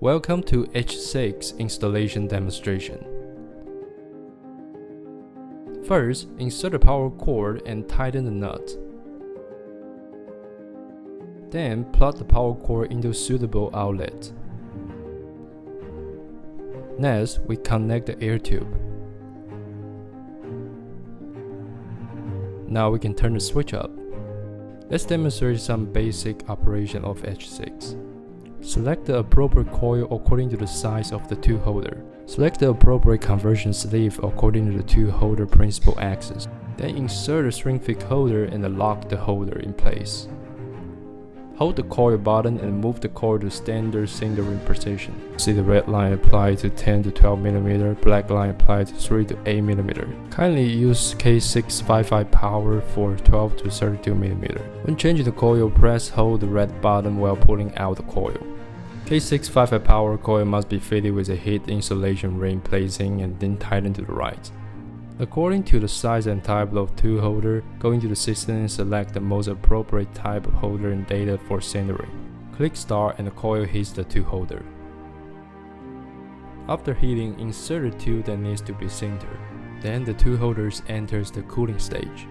Welcome to H6 installation demonstration. First, insert the power cord and tighten the nut. Then, plug the power cord into a suitable outlet. Next, we connect the air tube. Now we can turn the switch up. Let's demonstrate some basic operation of H6. Select the appropriate coil according to the size of the tube holder. Select the appropriate conversion sleeve according to the tube holder principal axis. Then insert a string fit holder and lock the holder in place. Hold the coil button and move the coil to standard sintering position. See the red line applied to 10 to 12 mm, black line applied to 3 to 8 mm. Kindly use K655 power for 12 to 32 mm. When changing the coil, press hold the red button while pulling out the coil. K655 power coil must be fitted with a heat insulation ring placing and then tightened to the right. According to the size and type of tube holder, go into the system and select the most appropriate type of holder and data for sintering. Click start and the coil hits the tube holder. After heating, insert the tube that needs to be sintered. Then the tube holder enters the cooling stage.